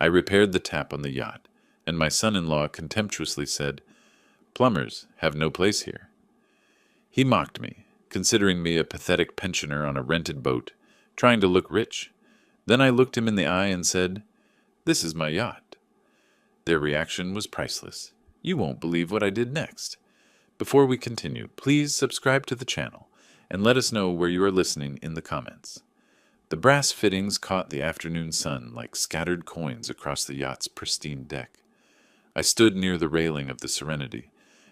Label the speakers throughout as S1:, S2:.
S1: I repaired the tap on the yacht, and my son-in-law contemptuously said, "Plumbers have no place here." He mocked me, considering me a pathetic pensioner on a rented boat, trying to look rich. Then I looked him in the eye and said, "This is my yacht." Their reaction was priceless. You won't believe what I did next. Before we continue, please subscribe to the channel and let us know where you are listening in the comments. The brass fittings caught the afternoon sun like scattered coins across the yacht's pristine deck. I stood near the railing of the Serenity,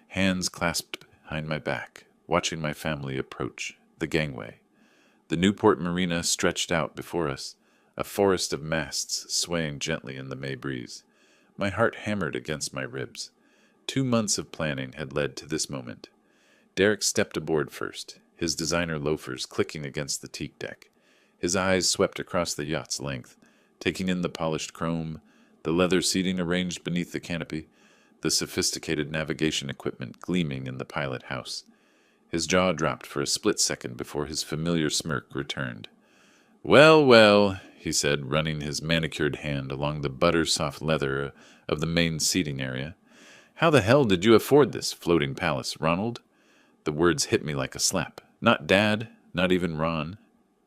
S1: hands clasped behind my back, watching my family approach the gangway. The Newport Marina stretched out before us, a forest of masts swaying gently in the May breeze. My heart hammered against my ribs. 2 months of planning had led to this moment. Derek stepped aboard first, his designer loafers clicking against the teak deck. His eyes swept across the yacht's length, taking in the polished chrome, the leather seating arranged beneath the canopy, the sophisticated navigation equipment gleaming in the pilot house. His jaw dropped for a split second before his familiar smirk returned. "Well, well," he said, running his manicured hand along the butter-soft leather of the main seating area. "How the hell did you afford this floating palace, Ronald?" The words hit me like a slap. Not Dad, not even Ron.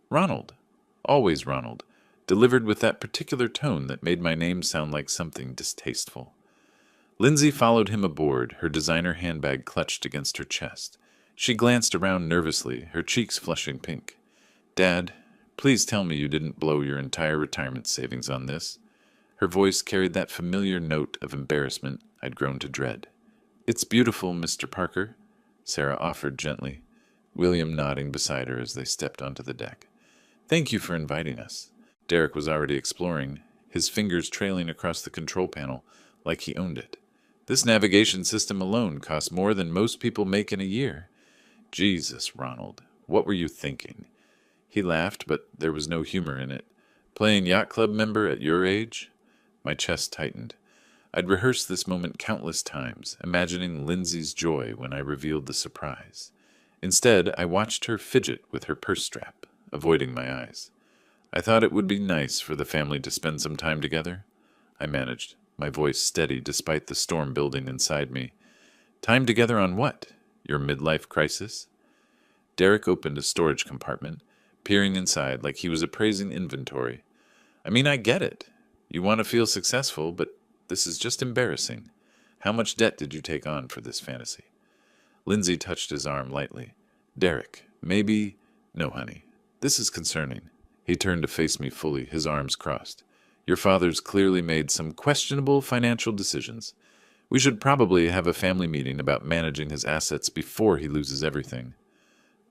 S1: Ronald. Always Ronald, delivered with that particular tone that made my name sound like something distasteful. Lindsay followed him aboard, her designer handbag clutched against her chest. She glanced around nervously, her cheeks flushing pink. "Dad, please tell me you didn't blow your entire retirement savings on this." Her voice carried that familiar note of embarrassment I'd grown to dread. "It's beautiful, Mr. Parker," Sarah offered gently, William nodding beside her as they stepped onto the deck. "Thank you for inviting us." Derek was already exploring, his fingers trailing across the control panel like he owned it. "This navigation system alone costs more than most people make in a year." "Jesus, Ronald, what were you thinking?" He laughed, but there was no humor in it. "Playing yacht club member at your age?" My chest tightened. I'd rehearsed this moment countless times, imagining Lindsay's joy when I revealed the surprise. Instead, I watched her fidget with her purse strap, avoiding my eyes. "I thought it would be nice for the family to spend some time together," I managed, my voice steady despite the storm building inside me. "Time together on what? Your midlife crisis?" Derek opened a storage compartment, peering inside like he was appraising inventory. "I mean, I get it. You want to feel successful, but this is just embarrassing. How much debt did you take on for this fantasy?" Lindsay touched his arm lightly. "Derek, maybe—" "No, honey. This is concerning." He turned to face me fully, his arms crossed. "Your father's clearly made some questionable financial decisions. We should probably have a family meeting about managing his assets before he loses everything."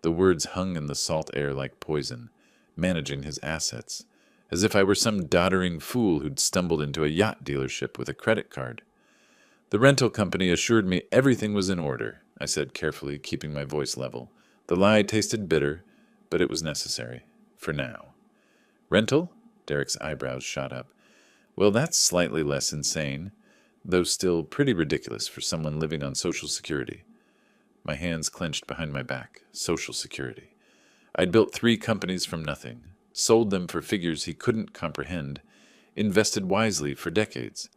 S1: The words hung in the salt air like poison. Managing his assets. As if I were some doddering fool who'd stumbled into a yacht dealership with a credit card. "The rental company assured me everything was in order," I said carefully, keeping my voice level. The lie tasted bitter, but it was necessary. For now. "Rental?" Derek's eyebrows shot up. "Well, that's slightly less insane, though still pretty ridiculous for someone living on Social Security." My hands clenched behind my back. Social Security. I'd built 3 companies from nothing, sold them for figures he couldn't comprehend, invested wisely for decades.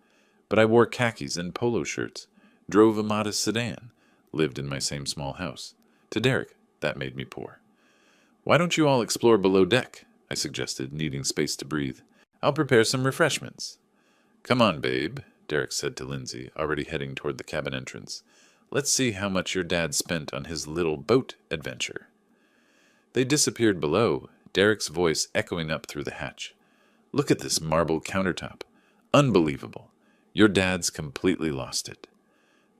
S1: But I wore khakis and polo shirts, drove a modest sedan, lived in my same small house. To Derek, that made me poor. "Why don't you all explore below deck?" I suggested, needing space to breathe. "I'll prepare some refreshments." "Come on, babe," Derek said to Lindsay, already heading toward the cabin entrance. "Let's see how much your dad spent on his little boat adventure." They disappeared below, Derek's voice echoing up through the hatch. "Look at this marble countertop. Unbelievable. Your dad's completely lost it."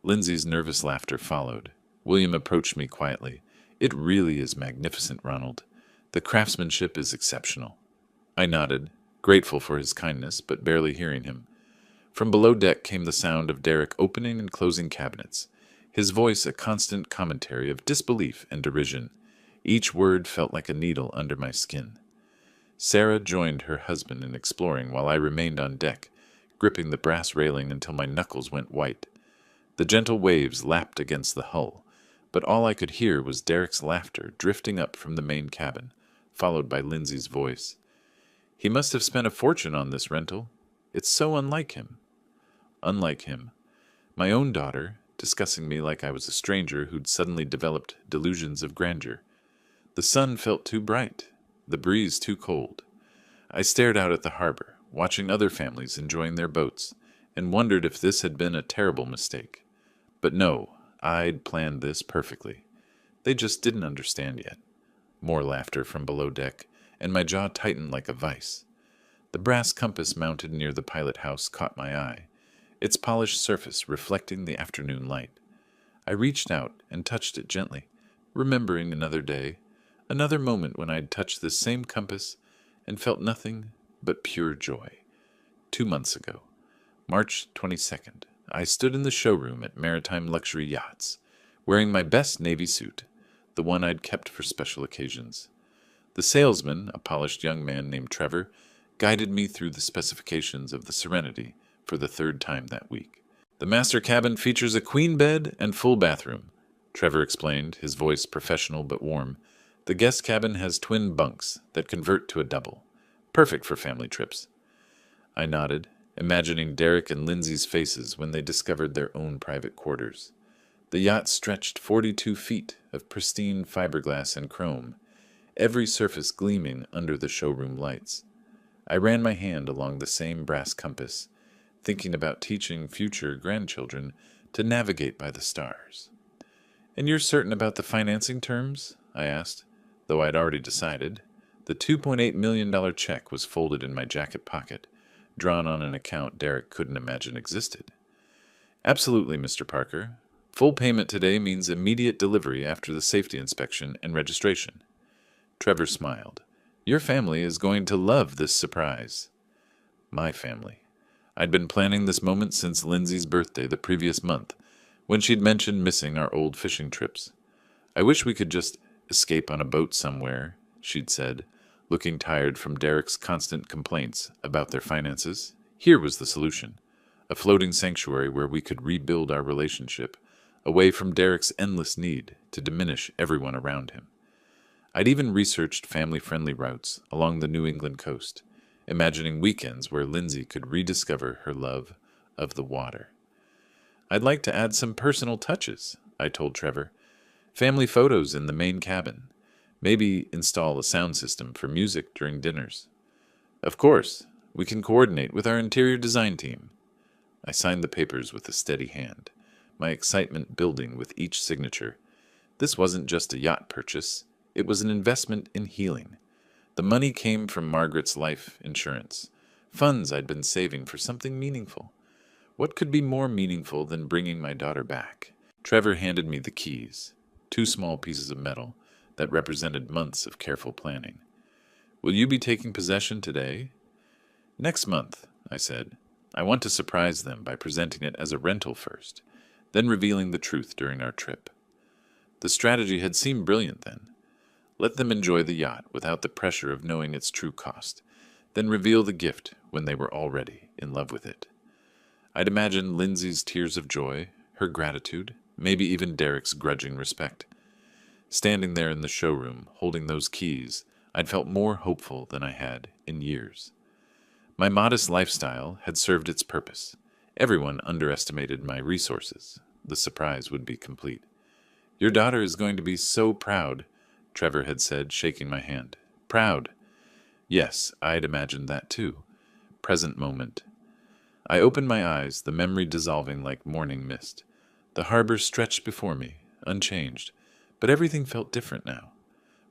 S1: Lindsay's nervous laughter followed. William approached me quietly. "It really is magnificent, Ronald. The craftsmanship is exceptional." I nodded, grateful for his kindness, but barely hearing him. From below deck came the sound of Derek opening and closing cabinets, his voice a constant commentary of disbelief and derision. Each word felt like a needle under my skin. Sarah joined her husband in exploring while I remained on deck, gripping the brass railing until my knuckles went white. The gentle waves lapped against the hull, but all I could hear was Derek's laughter drifting up from the main cabin, followed by Lindsay's voice. "He must have spent a fortune on this rental." It's so unlike him. Unlike him. My own daughter, discussing me like I was a stranger who'd suddenly developed delusions of grandeur. The sun felt too bright, the breeze too cold. I stared out at the harbor, watching other families enjoying their boats, and wondered if this had been a terrible mistake. But no, I'd planned this perfectly. They just didn't understand yet. More laughter from below deck, and my jaw tightened like a vice. The brass compass mounted near the pilot house caught my eye, its polished surface reflecting the afternoon light. I reached out and touched it gently, remembering another day, another moment when I'd touched this same compass and felt nothing but pure joy. 2 months ago, March 22nd, I stood in the showroom at Maritime Luxury Yachts, wearing my best navy suit, the one I'd kept for special occasions. The salesman, a polished young man named Trevor, guided me through the specifications of the Serenity for the 3rd time that week. The master cabin features a queen bed and full bathroom, Trevor explained, his voice professional but warm. The guest cabin has twin bunks that convert to a double, perfect for family trips. I nodded, imagining Derek and Lindsay's faces when they discovered their own private quarters. The yacht stretched 42 feet of pristine fiberglass and chrome, every surface gleaming under the showroom lights. I ran my hand along the same brass compass, thinking about teaching future grandchildren to navigate by the stars. "And you're certain about the financing terms?" I asked, though I'd already decided. The $2.8 million check was folded in my jacket pocket, drawn on an account Derek couldn't imagine existed. "Absolutely, Mr. Parker. Full payment today means immediate delivery after the safety inspection and registration." Trevor smiled. "Your family is going to love this surprise." My family. I'd been planning this moment since Lindsay's birthday the previous month, when she'd mentioned missing our old fishing trips. "I wish we could just escape on a boat somewhere," she'd said, looking tired from Derek's constant complaints about their finances. Here was the solution: a floating sanctuary where we could rebuild our relationship, away from Derek's endless need to diminish everyone around him. I'd even researched family-friendly routes along the New England coast, imagining weekends where Lindsay could rediscover her love of the water. "I'd like to add some personal touches," I told Trevor. "Family photos in the main cabin. Maybe install a sound system for music during dinners." "Of course, we can coordinate with our interior design team." I signed the papers with a steady hand, my excitement building with each signature. This wasn't just a yacht purchase. It was an investment in healing. The money came from Margaret's life insurance, funds I'd been saving for something meaningful. What could be more meaningful than bringing my daughter back? Trevor handed me the keys, 2 small pieces of metal that represented months of careful planning. "Will you be taking possession today?" "Next month," I said. "I want to surprise them by presenting it as a rental first, then revealing the truth during our trip." The strategy had seemed brilliant then. Let them enjoy the yacht without the pressure of knowing its true cost, then reveal the gift when they were already in love with it. I'd imagined Lindsay's tears of joy, her gratitude, maybe even Derek's grudging respect. Standing there in the showroom, holding those keys, I'd felt more hopeful than I had in years. My modest lifestyle had served its purpose. Everyone underestimated my resources. The surprise would be complete. "Your daughter is going to be so proud," Trevor had said, shaking my hand. "Proud." Yes, I'd imagined that too. Present moment. I opened my eyes, the memory dissolving like morning mist. The harbor stretched before me, unchanged, but everything felt different now.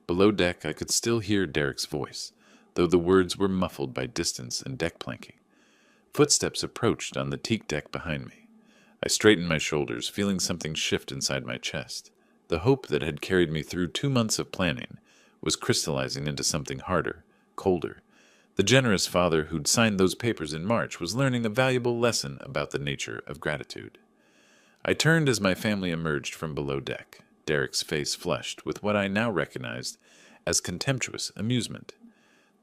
S1: Below deck I could still hear Derek's voice, though the words were muffled by distance and deck planking. Footsteps approached on the teak deck behind me. I straightened my shoulders, feeling something shift inside my chest. The hope that had carried me through 2 months of planning was crystallizing into something harder, colder. The generous father who'd signed those papers in March was learning a valuable lesson about the nature of gratitude. I turned as my family emerged from below deck, Derek's face flushed with what I now recognized as contemptuous amusement.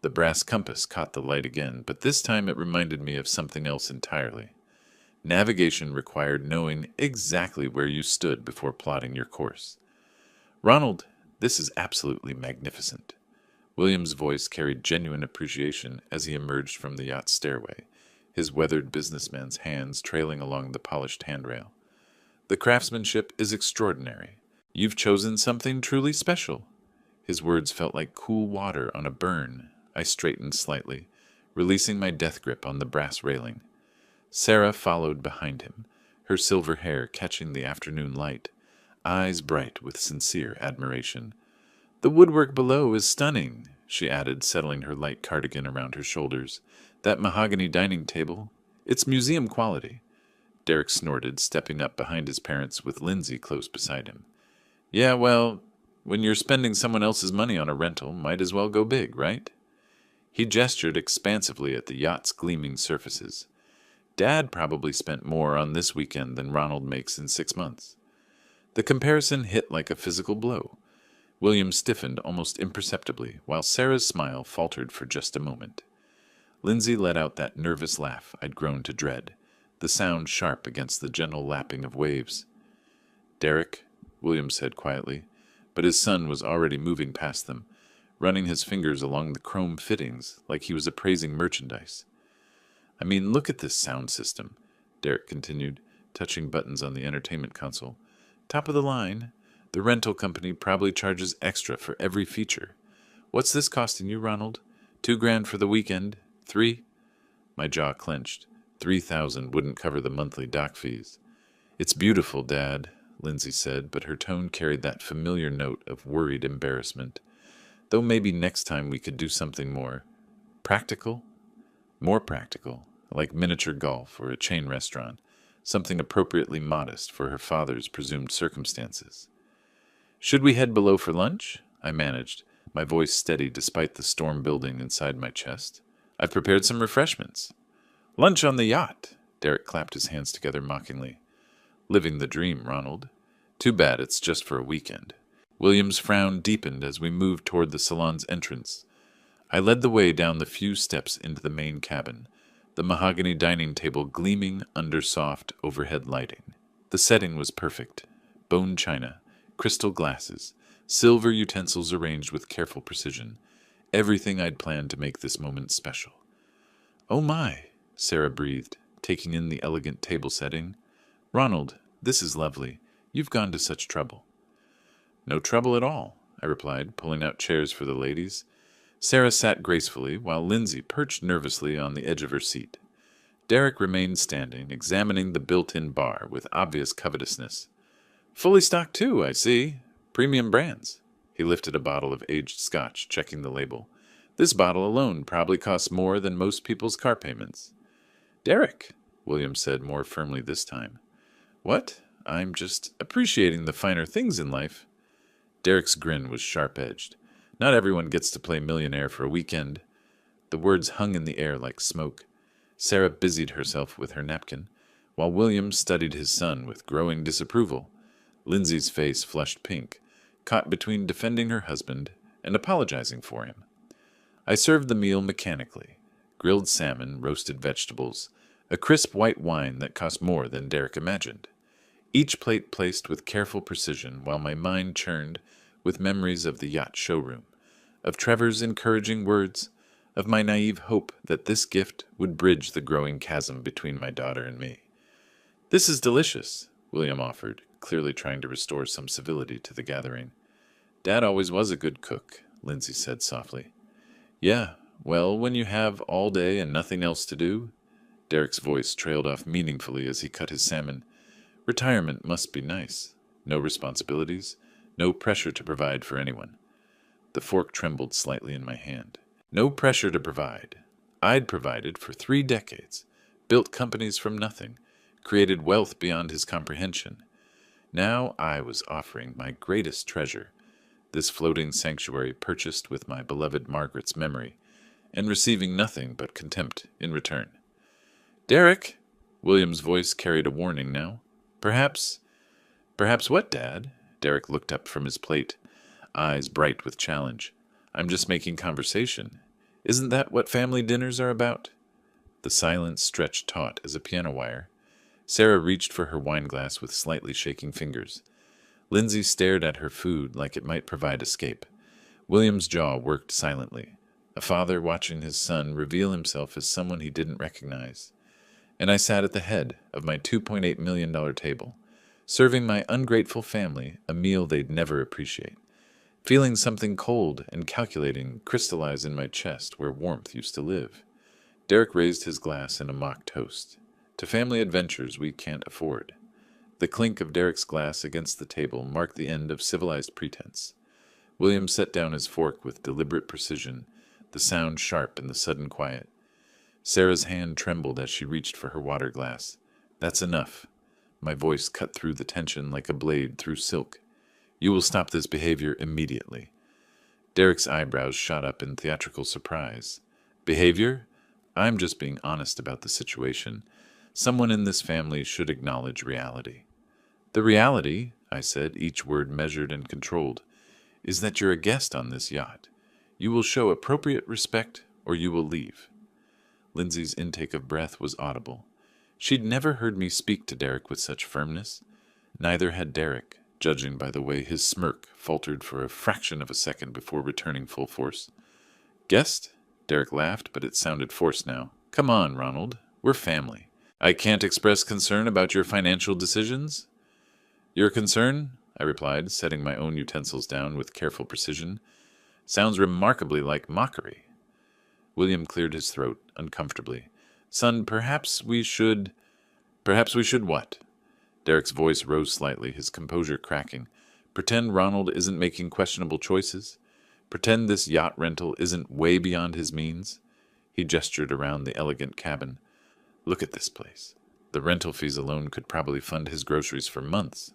S1: The brass compass caught the light again, but this time it reminded me of something else entirely. Navigation required knowing exactly where you stood before plotting your course. "Ronald, this is absolutely magnificent." William's voice carried genuine appreciation as he emerged from the yacht's stairway, his weathered businessman's hands trailing along the polished handrail. "The craftsmanship is extraordinary. You've chosen something truly special." His words felt like cool water on a burn. I straightened slightly, releasing my death grip on the brass railing. Sarah followed behind him, her silver hair catching the afternoon light, eyes bright with sincere admiration. "The woodwork below is stunning," she added, settling her light cardigan around her shoulders. "That mahogany dining table, it's museum quality." Derek snorted, stepping up behind his parents with Lindsay close beside him. "Yeah, well, when you're spending someone else's money on a rental, might as well go big, right?" He gestured expansively at the yacht's gleaming surfaces. "Dad probably spent more on this weekend than Ronald makes in 6 months." The comparison hit like a physical blow. William stiffened almost imperceptibly, while Sarah's smile faltered for just a moment. Lindsay let out that nervous laugh I'd grown to dread, the sound sharp against the gentle lapping of waves. "Derek," William said quietly, but his son was already moving past them, running his fingers along the chrome fittings like he was appraising merchandise. "I mean, look at this sound system," Derek continued, touching buttons on the entertainment console. "Top of the line. The rental company probably charges extra for every feature. What's this costing you, Ronald? $2,000 for the weekend? 3? My jaw clenched. 3,000 wouldn't cover the monthly dock fees. "It's beautiful, Dad," Lindsay said, but her tone carried that familiar note of worried embarrassment. "Though maybe next time we could do something more practical? More practical, like miniature golf or a chain restaurant, something appropriately modest for her father's presumed circumstances." "Should we head below for lunch?" I managed, my voice steady despite the storm building inside my chest. "I've prepared some refreshments." "Lunch on the yacht!" Derek clapped his hands together mockingly. "Living the dream, Ronald. Too bad it's just for a weekend." William's frown deepened as we moved toward the salon's entrance. I led the way down the few steps into the main cabin, the mahogany dining table gleaming under soft overhead lighting. The setting was perfect. Bone china, crystal glasses, silver utensils arranged with careful precision. Everything I'd planned to make this moment special. "Oh my," Sarah breathed, taking in the elegant table setting. "Ronald, this is lovely. You've gone to such trouble." "No trouble at all," I replied, pulling out chairs for the ladies. Sarah sat gracefully, while Lindsay perched nervously on the edge of her seat. Derek remained standing, examining the built-in bar with obvious covetousness. "Fully stocked too, I see. Premium brands." He lifted a bottle of aged scotch, checking the label. "This bottle alone probably costs more than most people's car payments." "Derek," William said more firmly this time. "What? I'm just appreciating the finer things in life." Derek's grin was sharp-edged. "Not everyone gets to play millionaire for a weekend." The words hung in the air like smoke. Sarah busied herself with her napkin, while William studied his son with growing disapproval. Lindsay's face flushed pink, caught between defending her husband and apologizing for him. I served the meal mechanically. Grilled salmon, roasted vegetables, a crisp white wine that cost more than Derek imagined. Each plate placed with careful precision while my mind churned with memories of the yacht showroom, of Trevor's encouraging words, of my naive hope that this gift would bridge the growing chasm between my daughter and me. "This is delicious," William offered, clearly trying to restore some civility to the gathering. "Dad always was a good cook," Lindsay said softly. "Yeah, well, when you have all day and nothing else to do," Derek's voice trailed off meaningfully as he cut his salmon. "Retirement must be nice. No responsibilities, no pressure to provide for anyone." The fork trembled slightly in my hand. No pressure to provide. I'd provided for 3 decades, built companies from nothing, created wealth beyond his comprehension. Now I was offering my greatest treasure, this floating sanctuary purchased with my beloved Margaret's memory, and receiving nothing but contempt in return. "Derek!" William's voice carried a warning now. Perhaps what, Dad?" Derek looked up from his plate, eyes bright with challenge. "I'm just making conversation. Isn't that what family dinners are about?" The silence stretched taut as a piano wire. Sarah reached for her wineglass with slightly shaking fingers. Lindsay stared at her food like it might provide escape. William's jaw worked silently, a father watching his son reveal himself as someone he didn't recognize. and I sat at the head of my $2.8 million table, serving my ungrateful family a meal they'd never appreciate, feeling something cold and calculating crystallize in my chest where warmth used to live. Derek raised his glass in a mock toast. To family adventures we can't afford. The clink of Derek's glass against the table marked the end of civilized pretense. William set down his fork with deliberate precision, the sound sharp in the sudden quiet. Sarah's hand trembled as she reached for her water glass. "That's enough." My voice cut through the tension like a blade through silk. "You will stop this behavior immediately." Derek's eyebrows shot up in theatrical surprise. "Behavior? I'm just being honest about the situation. Someone in this family should acknowledge reality." "The reality," I said, each word measured and controlled, "is that you're a guest on this yacht. You will show appropriate respect or you will leave." Lindsay's intake of breath was audible. She'd never heard me speak to Derek with such firmness. Neither had Derek, judging by the way his smirk faltered for a fraction of a second before returning full force. "Guest?" Derek laughed, but it sounded forced now. "Come on, Ronald. We're family. I can't express concern about your financial decisions?" "Your concern?" I replied, setting my own utensils down with careful precision. "Sounds remarkably like mockery." William cleared his throat uncomfortably. "Son, perhaps we should what?" Derek's voice rose slightly, his composure cracking. "Pretend Ronald isn't making questionable choices? Pretend this yacht rental isn't way beyond his means?" He gestured around the elegant cabin. "Look at this place. The rental fees alone could probably fund his groceries for months."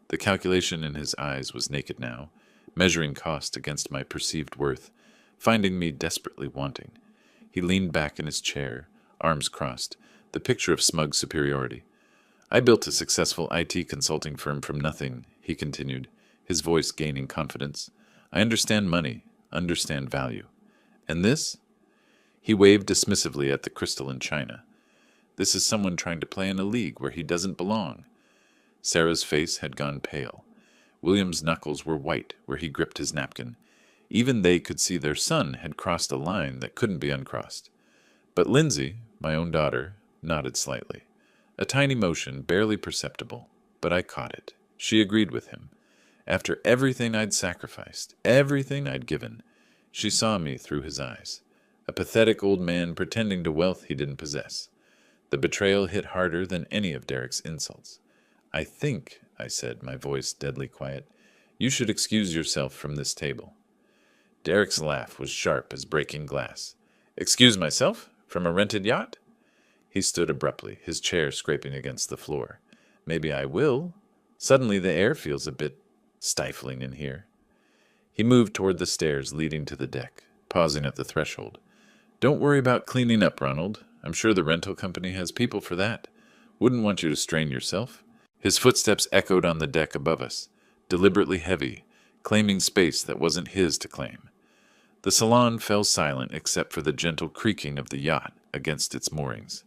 S1: The calculation in his eyes was naked now, measuring cost against my perceived worth, finding me desperately wanting. He leaned back in his chair, arms crossed, the picture of smug superiority. "I built a successful IT consulting firm from nothing," he continued, his voice gaining confidence. "I understand money, understand value. And this?" He waved dismissively at the crystal in china. "This is someone trying to play in a league where he doesn't belong." Sarah's face had gone pale. William's knuckles were white where he gripped his napkin. Even they could see their son had crossed a line that couldn't be uncrossed. But Lindsay, my own daughter, nodded slightly. A tiny motion, barely perceptible, but I caught it. She agreed with him. After everything I'd sacrificed, everything I'd given, she saw me through his eyes. A pathetic old man pretending to wealth he didn't possess. The betrayal hit harder than any of Derek's insults. "I think," I said, my voice deadly quiet, "you should excuse yourself from this table." Derek's laugh was sharp as breaking glass. "Excuse myself? From a rented yacht?" He stood abruptly, his chair scraping against the floor. "Maybe I will. Suddenly the air feels a bit stifling in here." He moved toward the stairs leading to the deck, pausing at the threshold. "Don't worry about cleaning up, Ronald. I'm sure the rental company has people for that. Wouldn't want you to strain yourself." His footsteps echoed on the deck above us, deliberately heavy, claiming space that wasn't his to claim. The salon fell silent except for the gentle creaking of the yacht against its moorings.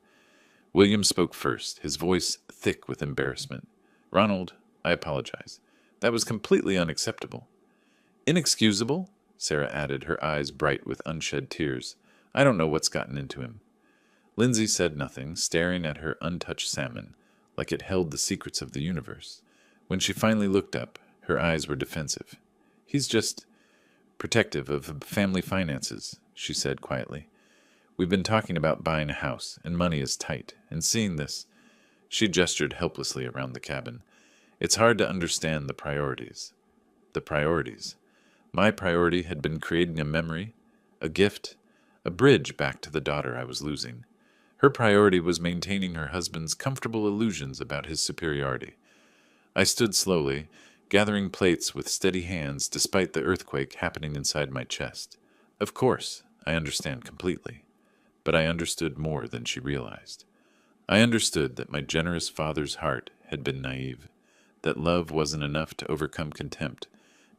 S1: William spoke first, his voice thick with embarrassment. "Ronald, I apologize. That was completely unacceptable." "Inexcusable?" Sarah added, her eyes bright with unshed tears. "I don't know what's gotten into him." Lindsay said nothing, staring at her untouched salmon, like it held the secrets of the universe. When she finally looked up, her eyes were defensive. "He's just protective of family finances," she said quietly. "We've been talking about buying a house, and money is tight, and seeing this—" She gestured helplessly around the cabin. "It's hard to understand the priorities." The priorities. My priority had been creating a memory, a gift, a bridge back to the daughter I was losing. Her priority was maintaining her husband's comfortable illusions about his superiority. I stood slowly, gathering plates with steady hands despite the earthquake happening inside my chest. Of course, I understand completely. But I understood more than she realized. I understood that my generous father's heart had been naive, that love wasn't enough to overcome contempt,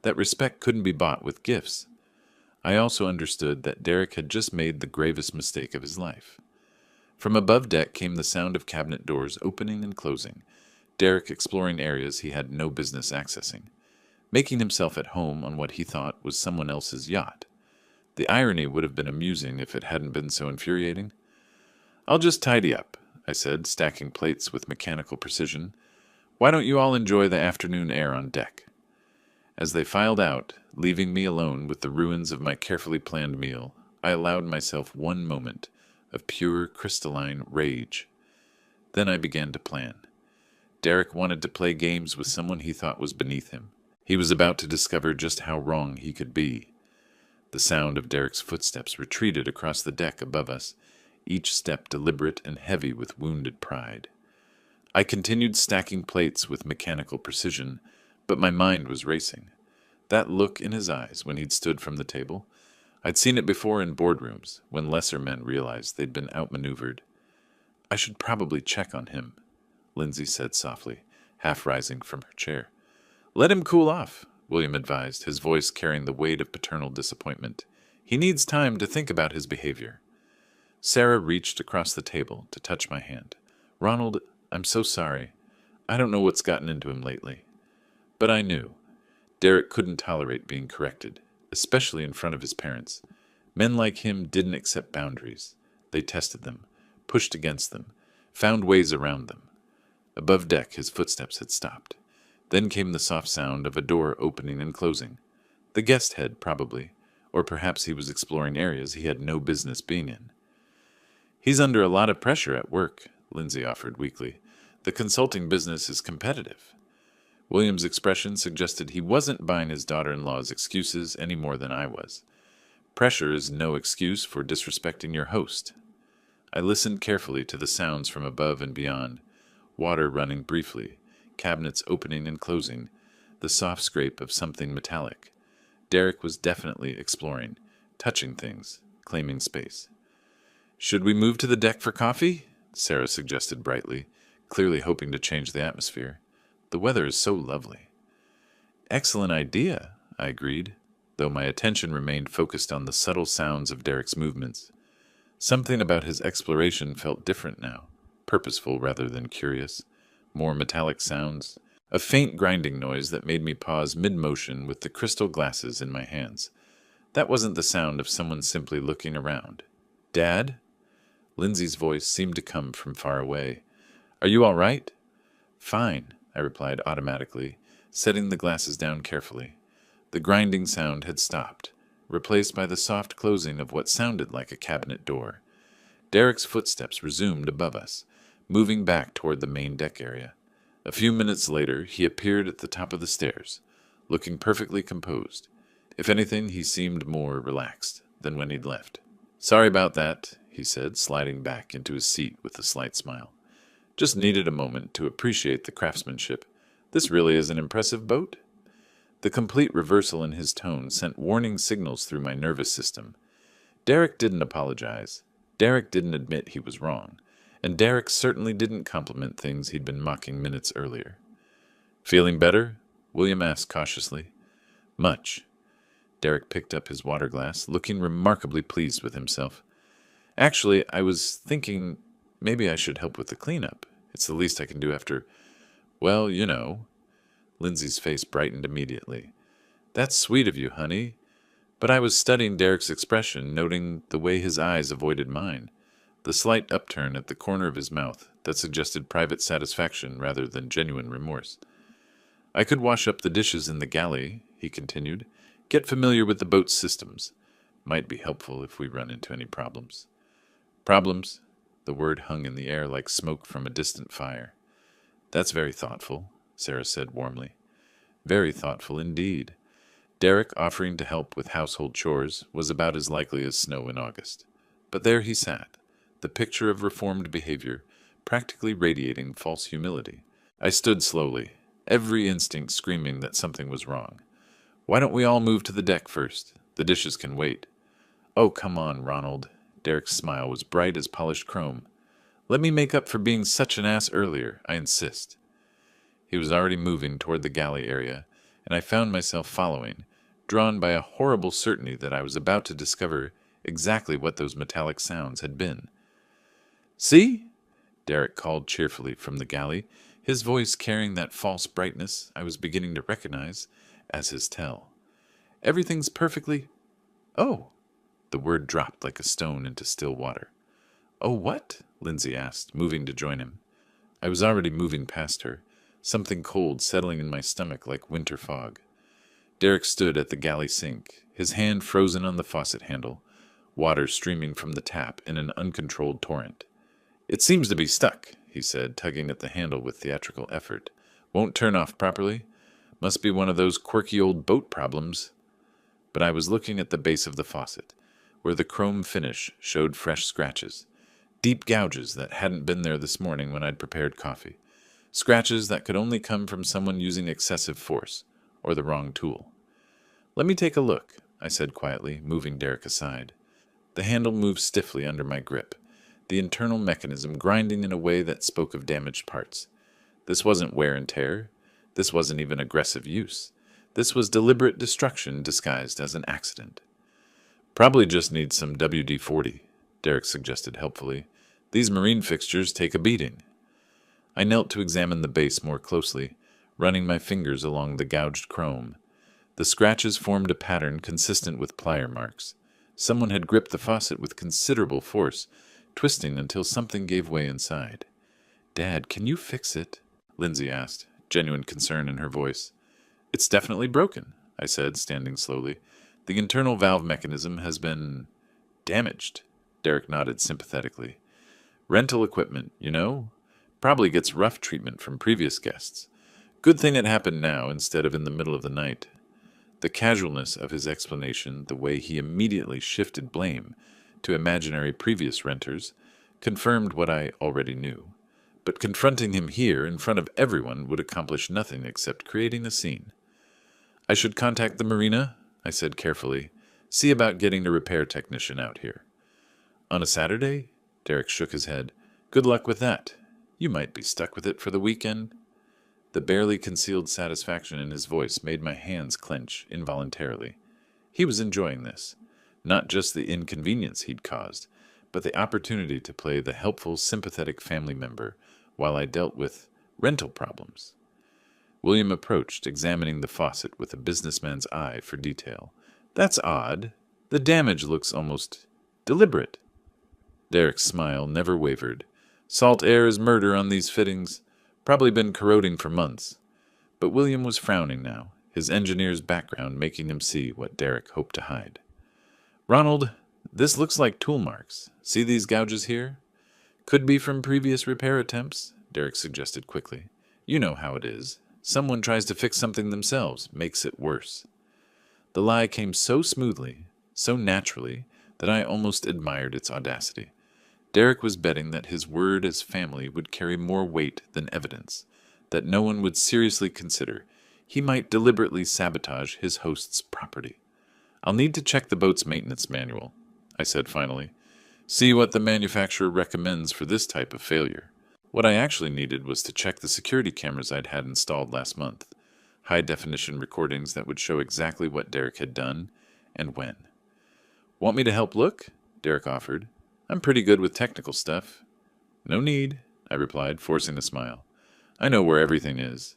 S1: that respect couldn't be bought with gifts. I also understood that Derek had just made the gravest mistake of his life. From above deck came the sound of cabinet doors opening and closing, Derek exploring areas he had no business accessing, making himself at home on what he thought was someone else's yacht. The irony would have been amusing if it hadn't been so infuriating. "I'll just tidy up," I said, stacking plates with mechanical precision. "Why don't you all enjoy the afternoon air on deck?" As they filed out, leaving me alone with the ruins of my carefully planned meal, I allowed myself one moment of pure crystalline rage. Then I began to plan. Derek wanted to play games with someone he thought was beneath him. He was about to discover just how wrong he could be. The sound of Derek's footsteps retreated across the deck above us, each step deliberate and heavy with wounded pride. I continued stacking plates with mechanical precision, but my mind was racing. That look in his eyes when he'd stood from the table, I'd seen it before in boardrooms, when lesser men realized they'd been outmaneuvered. "I should probably check on him," Lindsay said softly, half rising from her chair. "Let him cool off," William advised, his voice carrying the weight of paternal disappointment. "He needs time to think about his behavior." Sarah reached across the table to touch my hand. "Ronald, I'm so sorry. I don't know what's gotten into him lately." But I knew. Derek couldn't tolerate being corrected, especially in front of his parents. Men like him didn't accept boundaries. They tested them, pushed against them, found ways around them. Above deck, his footsteps had stopped. Then came the soft sound of a door opening and closing. The guest had, probably, or perhaps he was exploring areas he had no business being in. "He's under a lot of pressure at work," Lindsay offered weakly. "The consulting business is competitive." William's expression suggested he wasn't buying his daughter-in-law's excuses any more than I was. Pressure is no excuse for disrespecting your host. I listened carefully to the sounds from above and beyond, water running briefly, cabinets opening and closing, the soft scrape of something metallic. Derek was definitely exploring, touching things, claiming space. "Should we move to the deck for coffee?" Sarah suggested brightly, clearly hoping to change the atmosphere. "The weather is so lovely." "Excellent idea," I agreed, though my attention remained focused on the subtle sounds of Derek's movements. Something about his exploration felt different now, purposeful rather than curious. More metallic sounds, a faint grinding noise that made me pause mid-motion with the crystal glasses in my hands. That wasn't the sound of someone simply looking around. "Dad?" Lindsay's voice seemed to come from far away. "Are you all right?" "Fine," I replied automatically, setting the glasses down carefully. The grinding sound had stopped, replaced by the soft closing of what sounded like a cabinet door. Derek's footsteps resumed above us, moving back toward the main deck area. A few minutes later, he appeared at the top of the stairs, looking perfectly composed. If anything, he seemed more relaxed than when he'd left. "Sorry about that," he said, sliding back into his seat with a slight smile. "Just needed a moment to appreciate the craftsmanship. This really is an impressive boat." The complete reversal in his tone sent warning signals through my nervous system. Derek didn't apologize. Derek didn't admit he was wrong. And Derek certainly didn't compliment things he'd been mocking minutes earlier. "Feeling better?" William asked cautiously. "Much." Derek picked up his water glass, looking remarkably pleased with himself. "Actually, I was thinking maybe I should help with the cleanup. It's the least I can do after, well, you know." Lindsay's face brightened immediately. "That's sweet of you, honey." But I was studying Derek's expression, noting the way his eyes avoided mine, the slight upturn at the corner of his mouth that suggested private satisfaction rather than genuine remorse. "I could wash up the dishes in the galley," he continued. "Get familiar with the boat's systems. Might be helpful if we run into any problems." "Problems?" The word hung in the air like smoke from a distant fire. "That's very thoughtful," Sarah said warmly. Very thoughtful indeed. Derek offering to help with household chores was about as likely as snow in August. But there he sat, the picture of reformed behavior, practically radiating false humility. I stood slowly, every instinct screaming that something was wrong. "Why don't we all move to the deck first? The dishes can wait." "Oh, come on, Ronald." Derek's smile was bright as polished chrome. "Let me make up for being such an ass earlier, I insist." He was already moving toward the galley area, and I found myself following, drawn by a horrible certainty that I was about to discover exactly what those metallic sounds had been. "See?" Derek called cheerfully from the galley, his voice carrying that false brightness I was beginning to recognize as his tell. "Everything's perfectly—" "Oh!" The word dropped like a stone into still water. Oh, what? Lindsay asked, moving to join him. I was already moving past her, something cold settling in my stomach like winter fog. Derek stood at the galley sink, his hand frozen on the faucet handle, water streaming from the tap in an uncontrolled torrent. It seems to be stuck, he said, tugging at the handle with theatrical effort. Won't turn off properly? Must be one of those quirky old boat problems. But I was looking at the base of the faucet, where the chrome finish showed fresh scratches. Deep gouges that hadn't been there this morning when I'd prepared coffee. Scratches that could only come from someone using excessive force, or the wrong tool. Let me take a look, I said quietly, moving Derek aside. The handle moved stiffly under my grip, the internal mechanism grinding in a way that spoke of damaged parts. This wasn't wear and tear. This wasn't even aggressive use. This was deliberate destruction disguised as an accident. Probably just needs some WD-40, Derek suggested helpfully. These marine fixtures take a beating. I knelt to examine the base more closely, running my fingers along the gouged chrome. The scratches formed a pattern consistent with plier marks. Someone had gripped the faucet with considerable force, twisting until something gave way inside. Dad, can you fix it? Lindsay asked, genuine concern in her voice. It's definitely broken, I said, standing slowly. The internal valve mechanism has been damaged. Derek nodded sympathetically. Rental equipment, you know? Probably gets rough treatment from previous guests. Good thing it happened now instead of in the middle of the night. The casualness of his explanation, the way he immediately shifted blame to imaginary previous renters, confirmed what I already knew. But confronting him here in front of everyone would accomplish nothing except creating a scene. I should contact the marina, I said carefully. See about getting a repair technician out here. On a Saturday? Derek shook his head. Good luck with that. You might be stuck with it for the weekend. The barely concealed satisfaction in his voice made my hands clench involuntarily. He was enjoying this. Not just the inconvenience he'd caused, but the opportunity to play the helpful, sympathetic family member while I dealt with rental problems. William approached, examining the faucet with a businessman's eye for detail. That's odd. The damage looks almost deliberate. Derek's smile never wavered. Salt air is murder on these fittings. Probably been corroding for months. But William was frowning now, his engineer's background making him see what Derek hoped to hide. Ronald, this looks like tool marks. See these gouges here? Could be from previous repair attempts, Derek suggested quickly. You know how it is. Someone tries to fix something themselves, makes it worse. The lie came so smoothly, so naturally, that I almost admired its audacity. Derek was betting that his word as family would carry more weight than evidence, that no one would seriously consider he might deliberately sabotage his host's property. I'll need to check the boat's maintenance manual, I said finally. See what the manufacturer recommends for this type of failure. What I actually needed was to check the security cameras I'd had installed last month, high-definition recordings that would show exactly what Derek had done and when. Want me to help look? Derek offered. I'm pretty good with technical stuff. No need, I replied, forcing a smile. I know where everything is.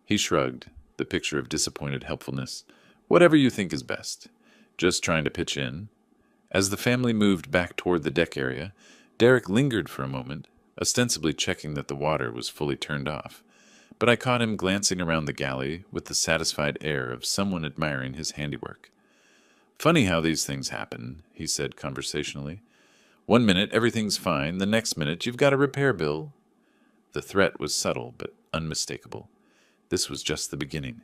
S1: He shrugged, the picture of disappointed helpfulness. Whatever you think is best. Just trying to pitch in. As the family moved back toward the deck area, Derek lingered for a moment, ostensibly checking that the water was fully turned off. But I caught him glancing around the galley with the satisfied air of someone admiring his handiwork. Funny how these things happen, he said conversationally. 1 minute everything's fine, the next minute you've got a repair bill. The threat was subtle but unmistakable. This was just the beginning.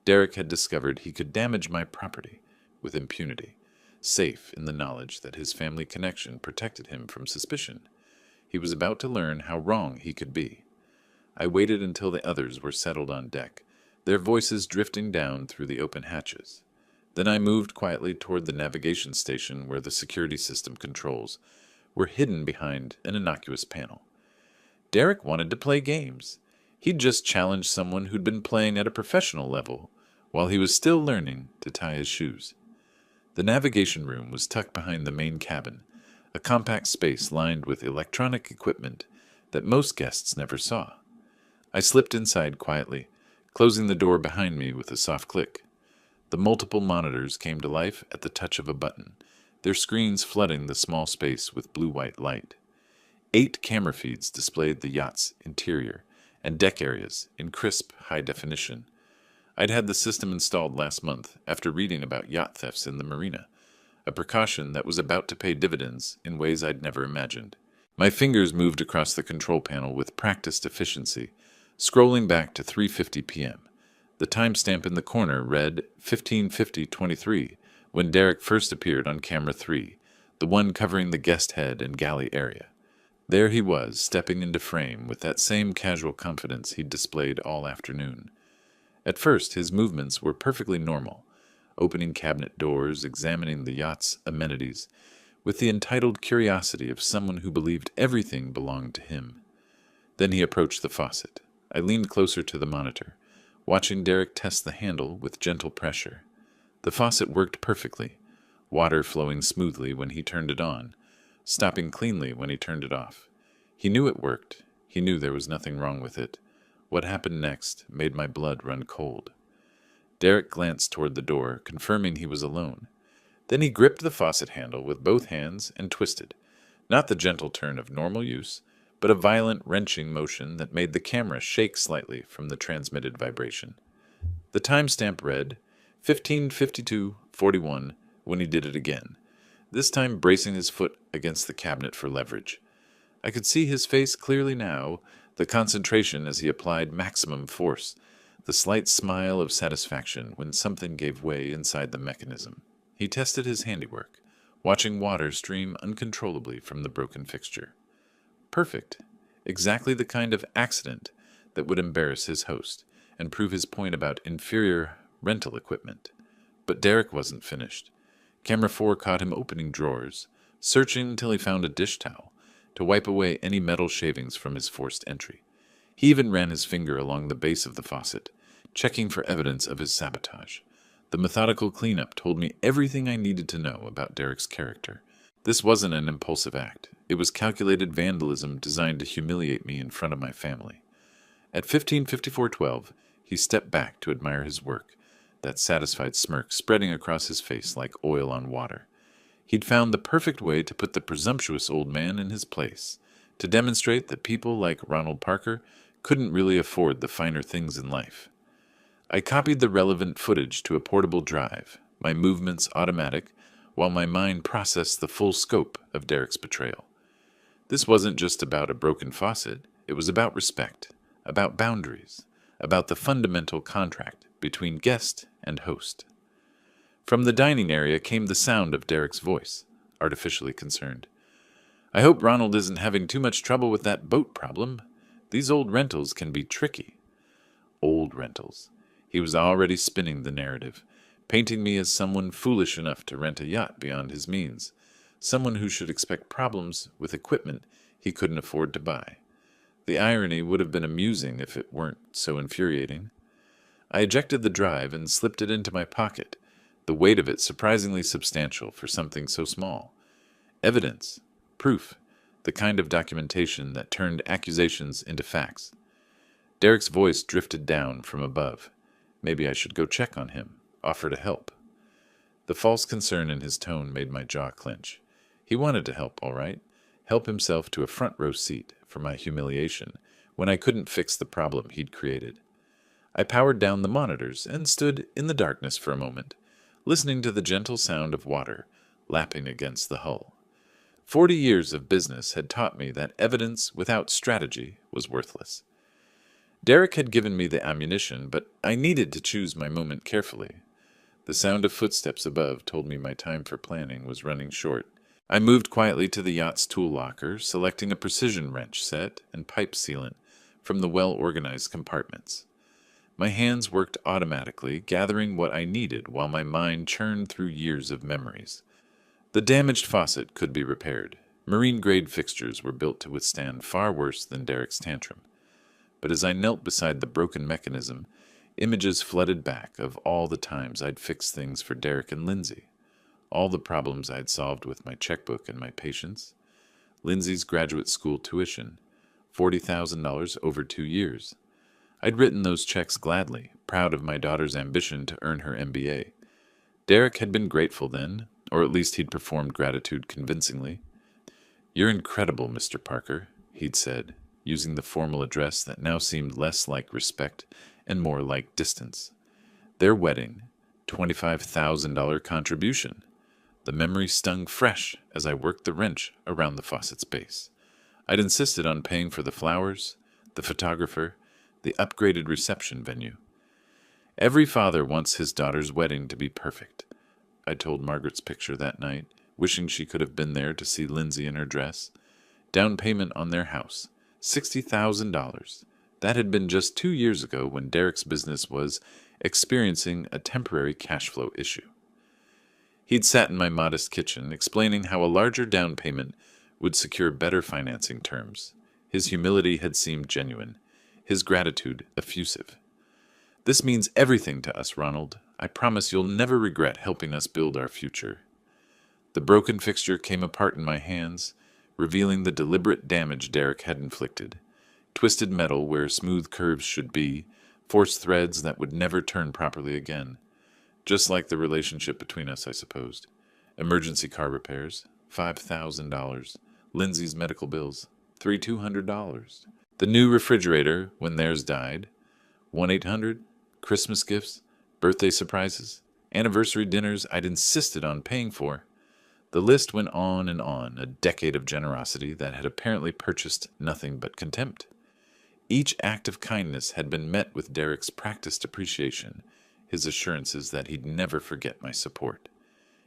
S1: Derek had discovered he could damage my property with impunity, safe in the knowledge that his family connection protected him from suspicion. He was about to learn how wrong he could be. I waited until the others were settled on deck, their voices drifting down through the open hatches. Then I moved quietly toward the navigation station where the security system controls were hidden behind an innocuous panel. Derek wanted to play games. He'd just challenged someone who'd been playing at a professional level while he was still learning to tie his shoes. The navigation room was tucked behind the main cabin, a compact space lined with electronic equipment that most guests never saw. I slipped inside quietly, closing the door behind me with a soft click. The multiple monitors came to life at the touch of a button, their screens flooding the small space with blue-white light. 8 camera feeds displayed the yacht's interior and deck areas in crisp, high definition. I'd had the system installed last month after reading about yacht thefts in the marina, a precaution that was about to pay dividends in ways I'd never imagined. My fingers moved across the control panel with practiced efficiency, scrolling back to 3:50 p.m. The timestamp in the corner read 15:50:23 when Derek first appeared on camera 3, the one covering the guest head and galley area. There he was, stepping into frame with that same casual confidence he'd displayed all afternoon. At first, his movements were perfectly normal, opening cabinet doors, examining the yacht's amenities, with the entitled curiosity of someone who believed everything belonged to him. Then he approached the faucet. I leaned closer to the monitor, watching Derek test the handle with gentle pressure. The faucet worked perfectly, water flowing smoothly when he turned it on, stopping cleanly when he turned it off. He knew it worked. He knew there was nothing wrong with it. What happened next made my blood run cold. Derek glanced toward the door, confirming he was alone. Then he gripped the faucet handle with both hands and twisted, not the gentle turn of normal use, but a violent wrenching motion that made the camera shake slightly from the transmitted vibration. The timestamp read 15:52:41 when he did it again, this time bracing his foot against the cabinet for leverage. I could see his face clearly now, the concentration as he applied maximum force, the slight smile of satisfaction when something gave way inside the mechanism. He tested his handiwork, watching water stream uncontrollably from the broken fixture. Perfect. Exactly the kind of accident that would embarrass his host and prove his point about inferior rental equipment. But Derek wasn't finished. Camera 4 caught him opening drawers, searching until he found a dish towel to wipe away any metal shavings from his forced entry. He even ran his finger along the base of the faucet, checking for evidence of his sabotage. The methodical cleanup told me everything I needed to know about Derek's character. This wasn't an impulsive act. It was calculated vandalism designed to humiliate me in front of my family. At 15:54:12, he stepped back to admire his work, that satisfied smirk spreading across his face like oil on water. He'd found the perfect way to put the presumptuous old man in his place, to demonstrate that people like Ronald Parker couldn't really afford the finer things in life. I copied the relevant footage to a portable drive, my movements automatic, while my mind processed the full scope of Derek's betrayal. This wasn't just about a broken faucet, it was about respect, about boundaries, about the fundamental contract between guest and host. From the dining area came the sound of Derek's voice, artificially concerned. "I hope Ronald isn't having too much trouble with that boat problem. These old rentals can be tricky." Old rentals. He was already spinning the narrative, painting me as someone foolish enough to rent a yacht beyond his means, someone who should expect problems with equipment he couldn't afford to buy. The irony would have been amusing if it weren't so infuriating. I ejected the drive and slipped it into my pocket, the weight of it surprisingly substantial for something so small. Evidence, proof, the kind of documentation that turned accusations into facts. Derek's voice drifted down from above. Maybe I should go check on him, offer to help. The false concern in his tone made my jaw clench. He wanted to help, all right, help himself to a front row seat for my humiliation when I couldn't fix the problem he'd created. I powered down the monitors and stood in the darkness for a moment, listening to the gentle sound of water lapping against the hull. 40 years of business had taught me that evidence without strategy was worthless. Derek had given me the ammunition, but I needed to choose my moment carefully. The sound of footsteps above told me my time for planning was running short. I moved quietly to the yacht's tool locker, selecting a precision wrench set and pipe sealant from the well-organized compartments. My hands worked automatically, gathering what I needed while my mind churned through years of memories. The damaged faucet could be repaired. Marine-grade fixtures were built to withstand far worse than Derek's tantrum. But as I knelt beside the broken mechanism, images flooded back of all the times I'd fixed things for Derek and Lindsay, all the problems I'd solved with my checkbook and my patience. Lindsay's graduate school tuition, $40,000 over 2 years. I'd written those checks gladly, proud of my daughter's ambition to earn her MBA. Derek had been grateful then, or at least he'd performed gratitude convincingly. "You're incredible, Mr. Parker," he'd said, using the formal address that now seemed less like respect and more like distance. Their wedding, $25,000 contribution. The memory stung fresh as I worked the wrench around the faucet's base. I'd insisted on paying for the flowers, the photographer, the upgraded reception venue. Every father wants his daughter's wedding to be perfect. I told Margaret's picture that night, wishing she could have been there to see Lindsay in her dress. Down payment on their house, $60,000. That had been just 2 years ago when Derek's business was experiencing a temporary cash flow issue. He'd sat in my modest kitchen, explaining how a larger down payment would secure better financing terms. His humility had seemed genuine, his gratitude effusive. "This means everything to us, Ronald. I promise you'll never regret helping us build our future." The broken fixture came apart in my hands, revealing the deliberate damage Derek had inflicted. Twisted metal where smooth curves should be, forced threads that would never turn properly again. Just like the relationship between us, I supposed. Emergency car repairs, $5,000. Lindsay's medical bills, $3,200. The new refrigerator when theirs died, 1-800, Christmas gifts, birthday surprises, anniversary dinners I'd insisted on paying for. The list went on, a decade of generosity that had apparently purchased nothing but contempt. Each act of kindness had been met with Derek's practiced appreciation, his assurances that he'd never forget my support.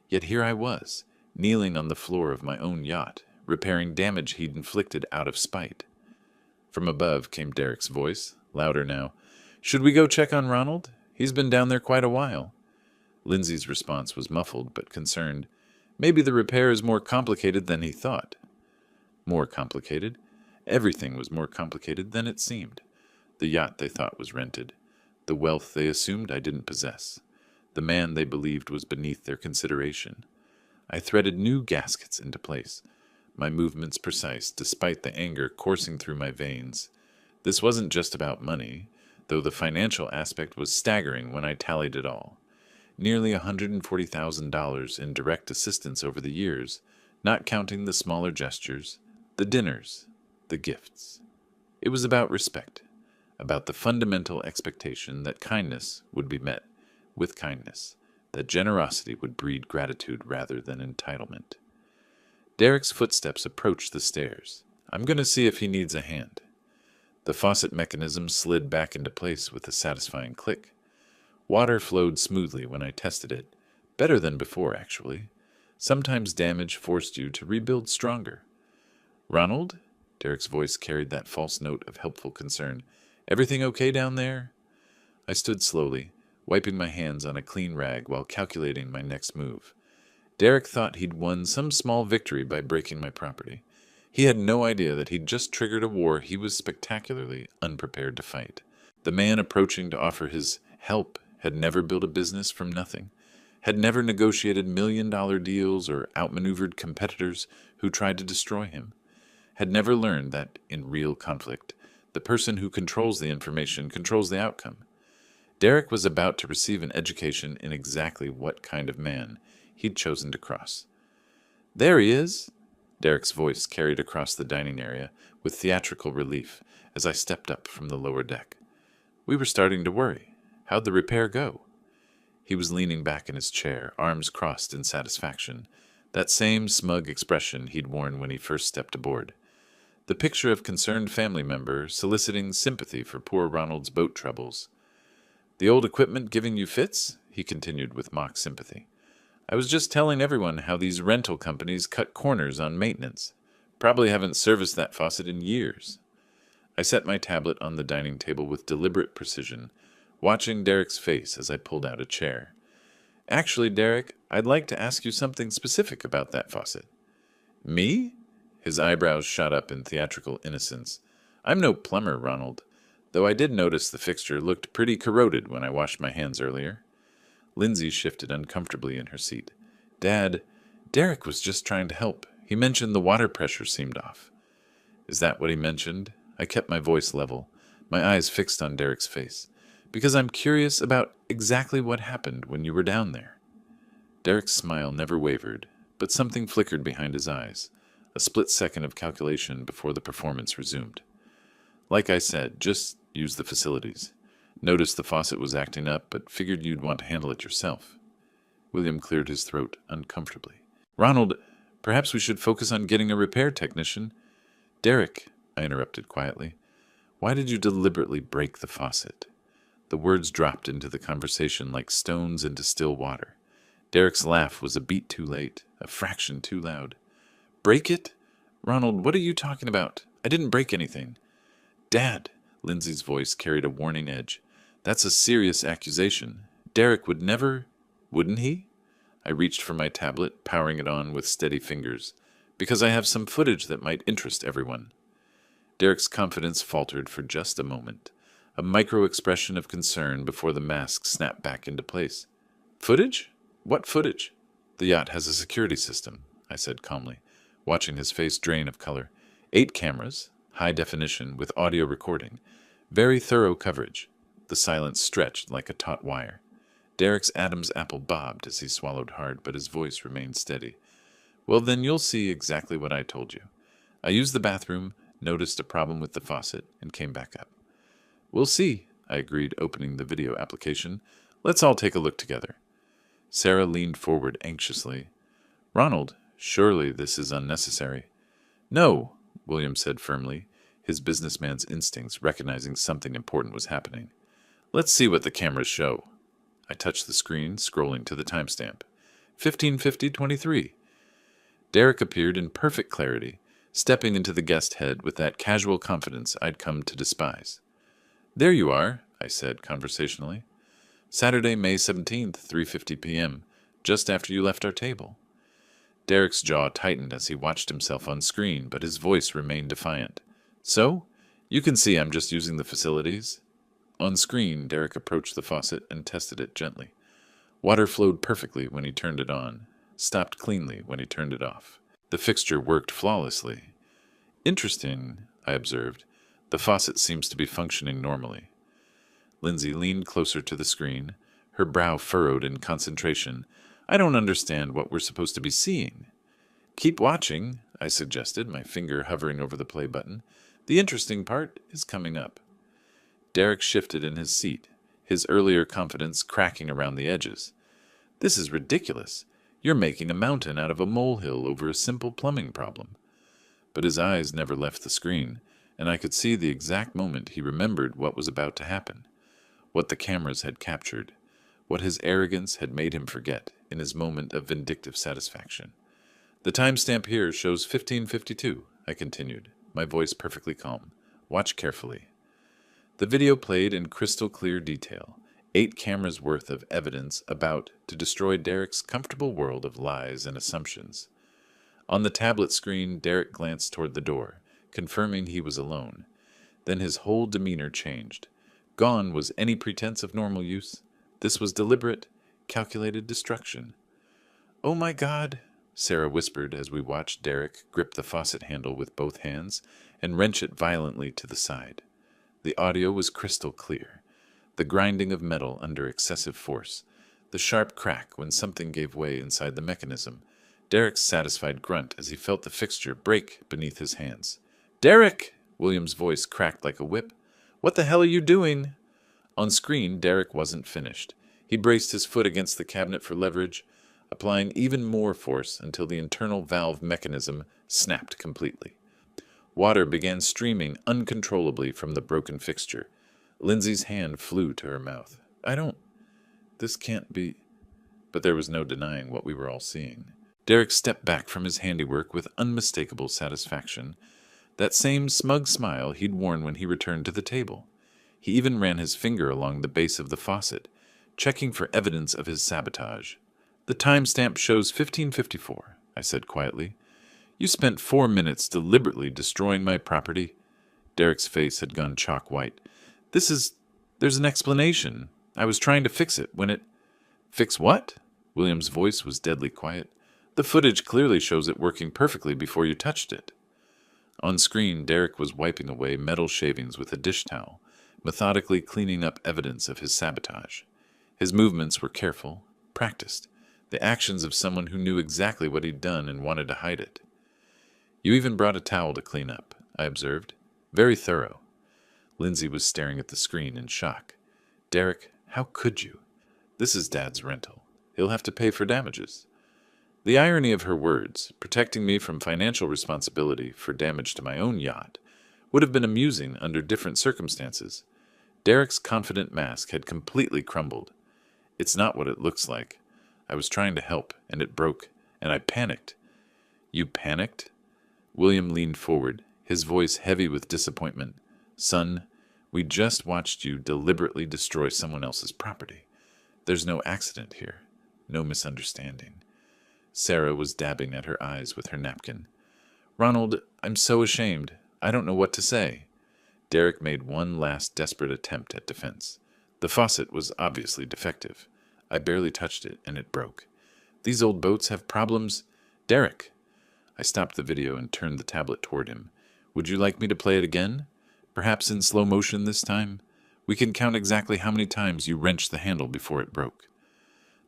S1: Yet here I was, kneeling on the floor of my own yacht, repairing damage he'd inflicted out of spite. From above came Derek's voice, louder now. "Should we go check on Ronald? He's been down there quite a while." Lindsay's response was muffled but concerned. Maybe the repair is more complicated than he thought. More complicated? Everything was more complicated than it seemed. The yacht they thought was rented. The wealth they assumed I didn't possess. The man they believed was beneath their consideration. I threaded new gaskets into place, my movements precise despite the anger coursing through my veins. This wasn't just about money, though the financial aspect was staggering when I tallied it all. Nearly $140,000 in direct assistance over the years, not counting the smaller gestures, the dinners, the gifts. It was about respect, about the fundamental expectation that kindness would be met with kindness, that generosity would breed gratitude rather than entitlement. Derek's footsteps approached the stairs. "I'm going to see if he needs a hand." The faucet mechanism slid back into place with a satisfying click. Water flowed smoothly when I tested it, better than before, actually. Sometimes damage forced you to rebuild stronger. "Ronald?" Derek's voice carried that false note of helpful concern. "Everything okay down there?" I stood slowly, wiping my hands on a clean rag while calculating my next move. Derek thought he'd won some small victory by breaking my property. He had no idea that he'd just triggered a war he was spectacularly unprepared to fight. The man approaching to offer his help had never built a business from nothing, had never negotiated million-dollar deals or outmaneuvered competitors who tried to destroy him, had never learned that, in real conflict, the person who controls the information controls the outcome. Derek was about to receive an education in exactly what kind of man he'd chosen to cross. "There he is!" Derek's voice carried across the dining area with theatrical relief as I stepped up from the lower deck. We were starting to worry. How'd the repair go? He was leaning back in his chair, arms crossed in satisfaction, that same smug expression he'd worn when he first stepped aboard. The picture of concerned family member soliciting sympathy for poor Ronald's boat troubles. "The old equipment giving you fits?" he continued with mock sympathy. "I was just telling everyone how these rental companies cut corners on maintenance. Probably haven't serviced that faucet in years." I set my tablet on the dining table with deliberate precision, watching Derek's face as I pulled out a chair. "Actually, Derek, I'd like to ask you something specific about that faucet." "Me?" His eyebrows shot up in theatrical innocence. "I'm no plumber, Ronald, though I did notice the fixture looked pretty corroded when I washed my hands earlier." Lindsay shifted uncomfortably in her seat. "Dad, Derek was just trying to help. He mentioned the water pressure seemed off." "Is that what he mentioned?" I kept my voice level, my eyes fixed on Derek's face. "Because I'm curious about exactly what happened when you were down there." Derek's smile never wavered, but something flickered behind his eyes, A split second of calculation before the performance resumed. Like I said, just use the facilities. Noticed the faucet was acting up, but figured you'd want to handle it yourself. William cleared his throat uncomfortably. Ronald, perhaps we should focus on getting a repair technician. Derek, I interrupted quietly, why did you deliberately break the faucet? The words dropped into the conversation like stones into still water. Derek's laugh was a beat too late, a fraction too loud. Break it? Ronald, what are you talking about? I didn't break anything. Dad, Lindsay's voice carried a warning edge. That's a serious accusation. Derek would never, wouldn't he? I reached for my tablet, powering it on with steady fingers, because I have some footage that might interest everyone. Derek's confidence faltered for just a moment, a micro-expression of concern before the mask snapped back into place. Footage? What footage? The yacht has a security system, I said calmly, watching his face drain of color. 8 cameras, high definition with audio recording. Very thorough coverage. The silence stretched like a taut wire. Derek's Adam's apple bobbed as he swallowed hard, but his voice remained steady. Well, then you'll see exactly what I told you. I used the bathroom, noticed a problem with the faucet, and came back up. We'll see, I agreed, opening the video application. Let's all take a look together. Sarah leaned forward anxiously. Ronald, surely this is unnecessary. No, William said firmly, his businessman's instincts recognizing something important was happening. Let's see what the cameras show. I touched the screen, scrolling to the timestamp. 15:50:23. Derek appeared in perfect clarity, stepping into the guest head with that casual confidence I'd come to despise. There you are, I said conversationally. Saturday, May 17th, 3:50 p.m., just after you left our table. Derek's jaw tightened as he watched himself on screen, but his voice remained defiant. So, you can see I'm just using the facilities. On screen, Derek approached the faucet and tested it gently. Water flowed perfectly when he turned it on, stopped cleanly when he turned it off. The fixture worked flawlessly. Interesting, I observed. The faucet seems to be functioning normally. Lindsay leaned closer to the screen, her brow furrowed in concentration. I don't understand what we're supposed to be seeing. Keep watching, I suggested, my finger hovering over the play button. The interesting part is coming up. Derek shifted in his seat, his earlier confidence cracking around the edges. This is ridiculous. You're making a mountain out of a molehill over a simple plumbing problem. But his eyes never left the screen, and I could see the exact moment he remembered what was about to happen, what the cameras had captured, what his arrogance had made him forget in his moment of vindictive satisfaction. The timestamp here shows 15:52, I continued, my voice perfectly calm. Watch carefully. The video played in crystal clear detail, 8 cameras worth of evidence about to destroy Derek's comfortable world of lies and assumptions. On the tablet screen, Derek glanced toward the door, confirming he was alone. Then his whole demeanor changed. Gone was any pretense of normal use. This was deliberate, calculated destruction. Oh my God, Sarah whispered as we watched Derek grip the faucet handle with both hands and wrench it violently to the side. The audio was crystal clear. The grinding of metal under excessive force. The sharp crack when something gave way inside the mechanism. Derek's satisfied grunt as he felt the fixture break beneath his hands. Derek! William's voice cracked like a whip. What the hell are you doing? On screen, Derek wasn't finished. He braced his foot against the cabinet for leverage, applying even more force until the internal valve mechanism snapped completely. Water began streaming uncontrollably from the broken fixture. Lindsay's hand flew to her mouth. This can't be... But there was no denying what we were all seeing. Derek stepped back from his handiwork with unmistakable satisfaction, that same smug smile he'd worn when he returned to the table. He even ran his finger along the base of the faucet, checking for evidence of his sabotage. The timestamp shows 15:54, I said quietly. You spent 4 minutes deliberately destroying my property. Derek's face had gone chalk white. There's an explanation. I was trying to fix it when it... Fix what? William's voice was deadly quiet. The footage clearly shows it working perfectly before you touched it. On screen, Derek was wiping away metal shavings with a dish towel, methodically cleaning up evidence of his sabotage. His movements were careful, practiced, the actions of someone who knew exactly what he'd done and wanted to hide it. You even brought a towel to clean up, I observed. Very thorough. Lindsay was staring at the screen in shock. Derek, how could you? This is Dad's rental. He'll have to pay for damages. The irony of her words, protecting me from financial responsibility for damage to my own yacht, would have been amusing under different circumstances. Derek's confident mask had completely crumbled. It's not what it looks like. I was trying to help, and it broke, and I panicked. You panicked? William leaned forward, his voice heavy with disappointment. Son, we just watched you deliberately destroy someone else's property. There's no accident here, no misunderstanding. Sarah was dabbing at her eyes with her napkin. Ronald, I'm so ashamed. I don't know what to say. Derek made one last desperate attempt at defense. The faucet was obviously defective. I barely touched it, and it broke. These old boats have problems. Derek! I stopped the video and turned the tablet toward him. Would you like me to play it again? Perhaps in slow motion this time? We can count exactly how many times you wrenched the handle before it broke.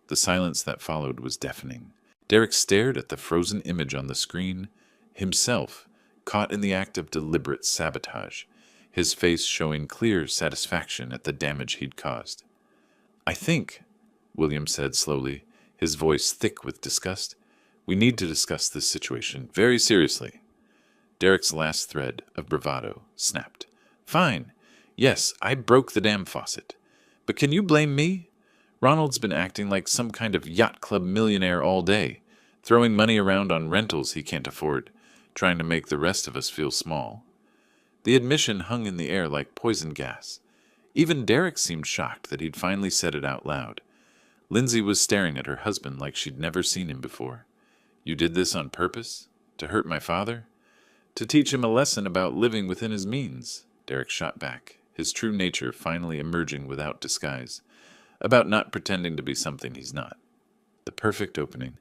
S1: The silence that followed was deafening. Derek stared at the frozen image on the screen, himself caught in the act of deliberate sabotage, his face showing clear satisfaction at the damage he'd caused. I think, William said slowly, his voice thick with disgust, we need to discuss this situation very seriously. Derek's last thread of bravado snapped. Fine. Yes, I broke the damn faucet. But can you blame me? Ronald's been acting like some kind of yacht club millionaire all day, throwing money around on rentals he can't afford, trying to make the rest of us feel small. The admission hung in the air like poison gas. Even Derek seemed shocked that he'd finally said it out loud. Lindsay was staring at her husband like she'd never seen him before. You did this on purpose? To hurt my father? To teach him a lesson about living within his means, Derek shot back, his true nature finally emerging without disguise, about not pretending to be something he's not. The perfect opening.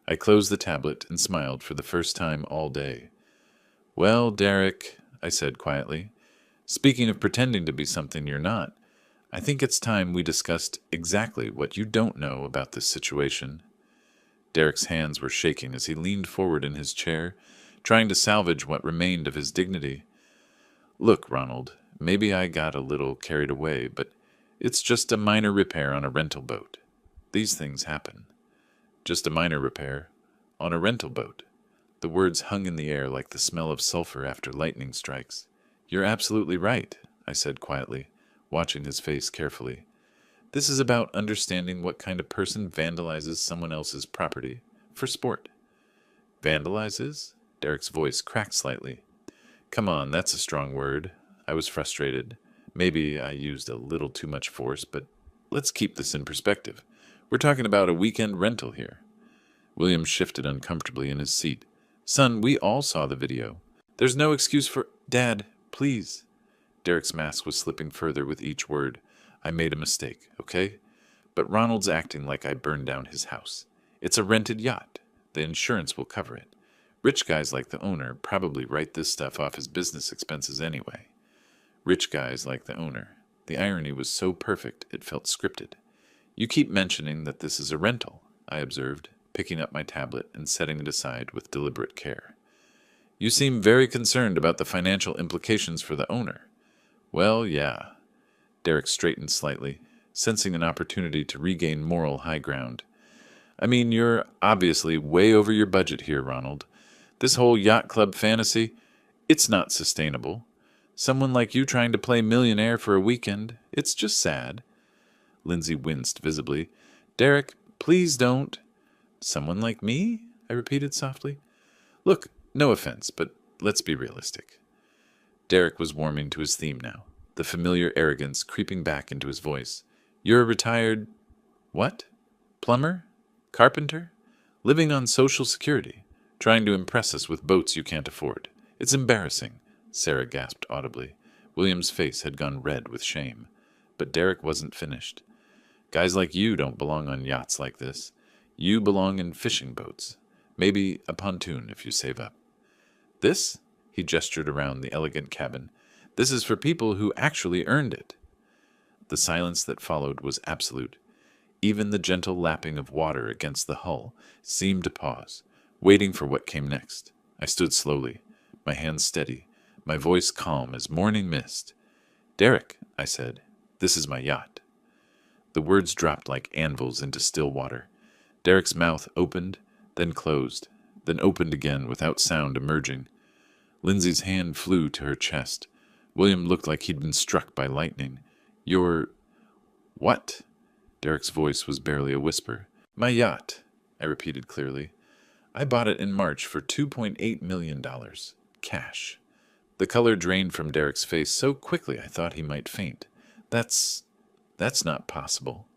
S1: I closed the tablet and smiled for the first time all day. Well, Derek, I said quietly, speaking of pretending to be something you're not, I think it's time we discussed exactly what you don't know about this situation. Derek's hands were shaking as he leaned forward in his chair, trying to salvage what remained of his dignity. Look, Ronald, maybe I got a little carried away, but it's just a minor repair on a rental boat. These things happen. Just a minor repair on a rental boat. The words hung in the air like the smell of sulfur after lightning strikes. You're absolutely right, I said quietly, watching his face carefully. This is about understanding what kind of person vandalizes someone else's property for sport. Vandalizes? Derek's voice cracked slightly. Come on, that's a strong word. I was frustrated. Maybe I used a little too much force, but let's keep this in perspective. We're talking about a weekend rental here. William shifted uncomfortably in his seat. Son, we all saw the video. There's no excuse for... Dad, please. Derek's mask was slipping further with each word. I made a mistake, okay? But Ronald's acting like I burned down his house. It's a rented yacht. The insurance will cover it. Rich guys like the owner probably write this stuff off as business expenses anyway. Rich guys like the owner. The irony was so perfect it felt scripted. You keep mentioning that this is a rental, I observed, picking up my tablet and setting it aside with deliberate care. You seem very concerned about the financial implications for the owner. Well, yeah. Derek straightened slightly, sensing an opportunity to regain moral high ground. I mean, you're obviously way over your budget here, Ronald. This whole yacht club fantasy, it's not sustainable. Someone like you trying to play millionaire for a weekend, it's just sad. Lindsay winced visibly. Derek, please don't. Someone like me? I repeated softly. Look, no offense, but let's be realistic. Derek was warming to his theme now, the familiar arrogance creeping back into his voice. You're a retired... what? Plumber? Carpenter? Living on Social Security, trying to impress us with boats you can't afford. It's embarrassing, Sarah gasped audibly. William's face had gone red with shame. But Derek wasn't finished. Guys like you don't belong on yachts like this. You belong in fishing boats. Maybe a pontoon if you save up. This? He gestured around the elegant cabin. This is for people who actually earned it. The silence that followed was absolute. Even the gentle lapping of water against the hull seemed to pause, waiting for what came next. I stood slowly, my hands steady, my voice calm as morning mist. "Derek," I said, "this is my yacht." The words dropped like anvils into still water. Derek's mouth opened, then closed, then opened again without sound emerging. Lindsay's hand flew to her chest. William looked like he'd been struck by lightning. "Your... what?" Derek's voice was barely a whisper. "My yacht," I repeated clearly. "I bought it in March for $2.8 million. Cash." The color drained from Derek's face so quickly I thought he might faint. That's not possible.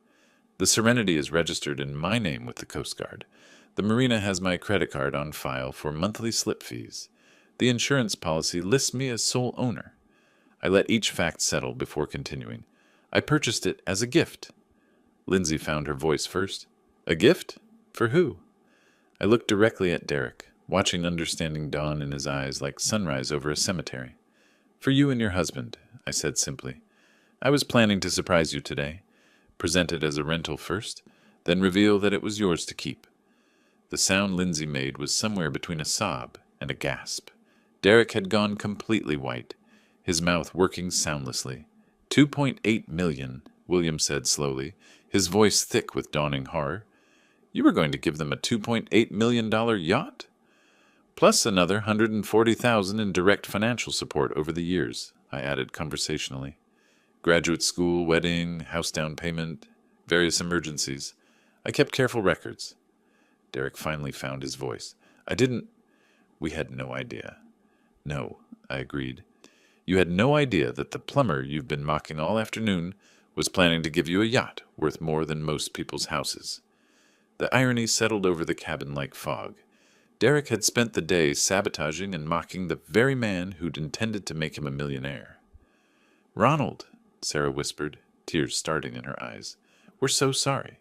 S1: The Serenity is registered in my name with the Coast Guard. The marina has my credit card on file for monthly slip fees. The insurance policy lists me as sole owner. I let each fact settle before continuing. I purchased it as a gift. Lindsay found her voice first. "A gift? For who?" I looked directly at Derek, watching understanding dawn in his eyes like sunrise over a cemetery. "For you and your husband," I said simply. "I was planning to surprise you today. Present it as a rental first, then reveal that it was yours to keep." The sound Lindsay made was somewhere between a sob and a gasp. Derek had gone completely white, his mouth working soundlessly. $2.8 million, William said slowly, his voice thick with dawning horror. "You were going to give them a $2.8 million yacht?" "Plus another $140,000 in direct financial support over the years," I added conversationally. "Graduate school, wedding, house down payment, various emergencies. I kept careful records." Derek finally found his voice. We had no idea." "No," I agreed. "You had no idea that the plumber you've been mocking all afternoon was planning to give you a yacht worth more than most people's houses." The irony settled over the cabin like fog. Derek had spent the day sabotaging and mocking the very man who'd intended to make him a millionaire. "Ronald," Sarah whispered, tears starting in her eyes, "we're so sorry."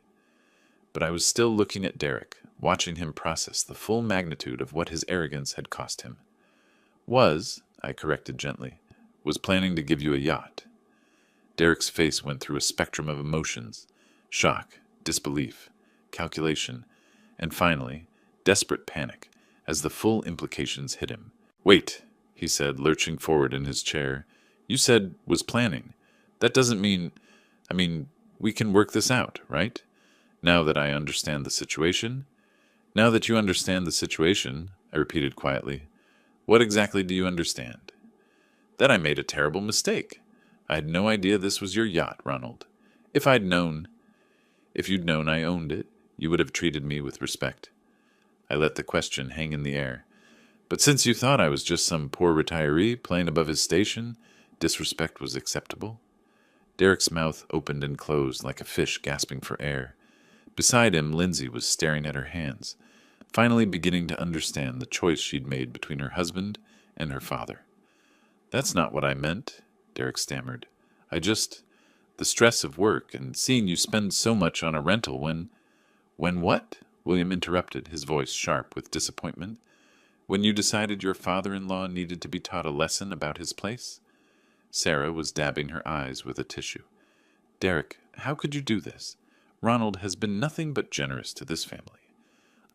S1: But I was still looking at Derek, watching him process the full magnitude of what his arrogance had cost him. I corrected gently, was planning to give you a yacht." Derek's face went through a spectrum of emotions: shock, disbelief, calculation, and finally, desperate panic, as the full implications hit him. "Wait," he said, lurching forward in his chair. "You said was planning. That doesn't mean... we can work this out, right? Now that I understand the situation?" "Now that you understand the situation," I repeated quietly. "What exactly do you understand?" "That I made a terrible mistake. I had no idea this was your yacht, Ronald. If you'd known I owned it, you would have treated me with respect." I let the question hang in the air. "But since you thought I was just some poor retiree playing above his station, disrespect was acceptable?" Derek's mouth opened and closed like a fish gasping for air. Beside him, Lindsay was staring at her hands, finally beginning to understand the choice she'd made between her husband and her father. "That's not what I meant," Derek stammered. The stress of work and seeing you spend so much on a rental when..." "When what?" William interrupted, his voice sharp with disappointment. "When you decided your father-in-law needed to be taught a lesson about his place?" Sarah was dabbing her eyes with a tissue. "Derek, how could you do this? Ronald has been nothing but generous to this family."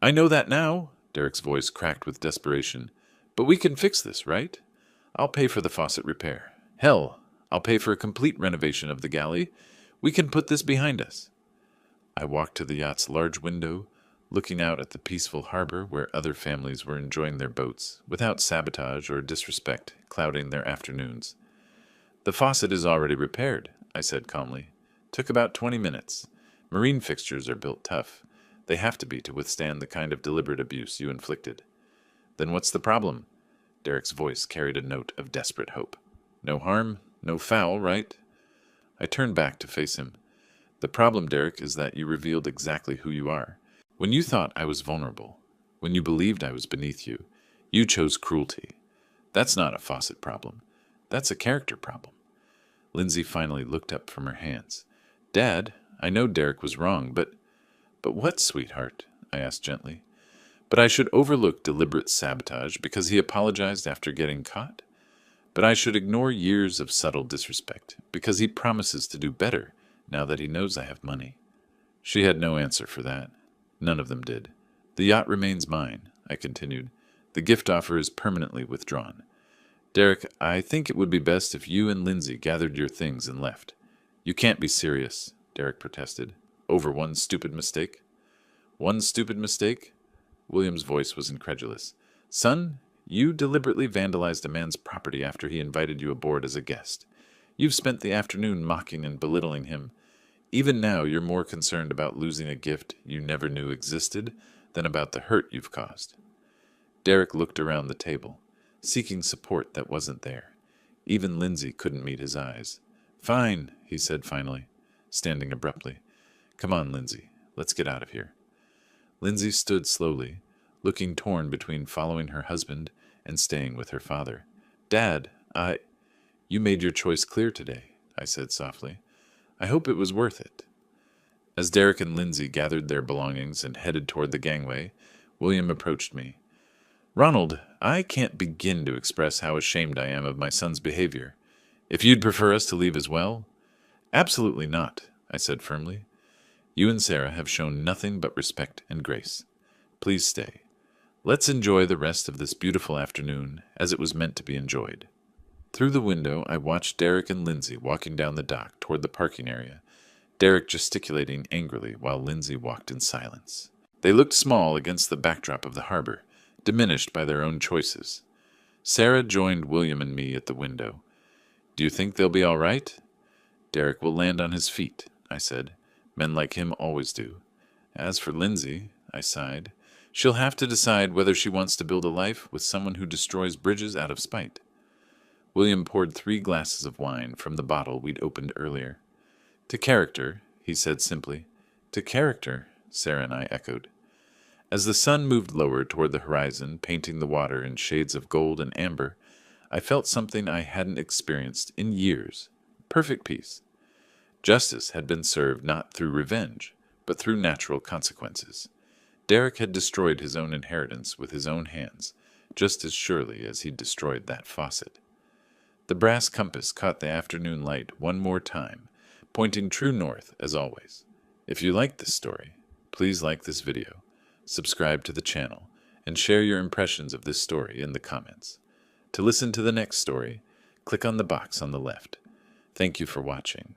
S1: "I know that now," Derek's voice cracked with desperation. "But we can fix this, right? I'll pay for the faucet repair. Hell, I'll pay for a complete renovation of the galley. We can put this behind us." I walked to the yacht's large window, looking out at the peaceful harbor where other families were enjoying their boats, without sabotage or disrespect clouding their afternoons. "The faucet is already repaired," I said calmly. "Took about 20 minutes. Marine fixtures are built tough. They have to be to withstand the kind of deliberate abuse you inflicted." "Then what's the problem?" Derek's voice carried a note of desperate hope. "No harm, no foul, right?" I turned back to face him. "The problem, Derek, is that you revealed exactly who you are. When you thought I was vulnerable, when you believed I was beneath you, you chose cruelty. That's not a faucet problem. That's a character problem." Lindsay finally looked up from her hands. "Dad, I know Derek was wrong, but what, sweetheart?" I asked gently. "But I should overlook deliberate sabotage because he apologized after getting caught? But I should ignore years of subtle disrespect because he promises to do better now that he knows I have money?" She had no answer for that. None of them did. "The yacht remains mine," I continued. The gift offer is permanently withdrawn. Derek, I think it would be best if you and Lindsay gathered your things and left. You can't be serious, Derek protested. Over one stupid mistake? One stupid mistake? William's voice was incredulous. Son, you deliberately vandalized a man's property after he invited you aboard as a guest. You've spent the afternoon mocking and belittling him. Even now, you're more concerned about losing a gift you never knew existed than about the hurt you've caused. Derek looked around the table, seeking support that wasn't there. Even Lindsay couldn't meet his eyes. Fine, he said finally, standing abruptly. Come on, Lindsay, let's get out of here. Lindsay stood slowly, looking torn between following her husband and staying with her father. Dad, You made your choice clear today, I said softly. I hope it was worth it. As Derek and Lindsay gathered their belongings and headed toward the gangway, William approached me. Ronald, I can't begin to express how ashamed I am of my son's behavior. If you'd prefer us to leave as well? Absolutely not, I said firmly. You and Sarah have shown nothing but respect and grace. Please stay. Let's enjoy the rest of this beautiful afternoon as it was meant to be enjoyed. Through the window, I watched Derek and Lindsay walking down the dock toward the parking area, Derek gesticulating angrily while Lindsay walked in silence. They looked small against the backdrop of the harbor, diminished by their own choices. Sarah joined William and me at the window. Do you think they'll be all right? Derek will land on his feet, I said. Men like him always do. As for Lindsay, I sighed, she'll have to decide whether she wants to build a life with someone who destroys bridges out of spite. William poured 3 glasses of wine from the bottle we'd opened earlier. To character, he said simply. To character, Sarah and I echoed. As the sun moved lower toward the horizon, painting the water in shades of gold and amber, I felt something I hadn't experienced in years. Perfect peace. Justice had been served not through revenge, but through natural consequences. Derek had destroyed his own inheritance with his own hands, just as surely as he'd destroyed that faucet. The brass compass caught the afternoon light one more time, pointing true north as always. If you liked this story, please like this video, subscribe to the channel, and share your impressions of this story in the comments. To listen to the next story, click on the box on the left. Thank you for watching.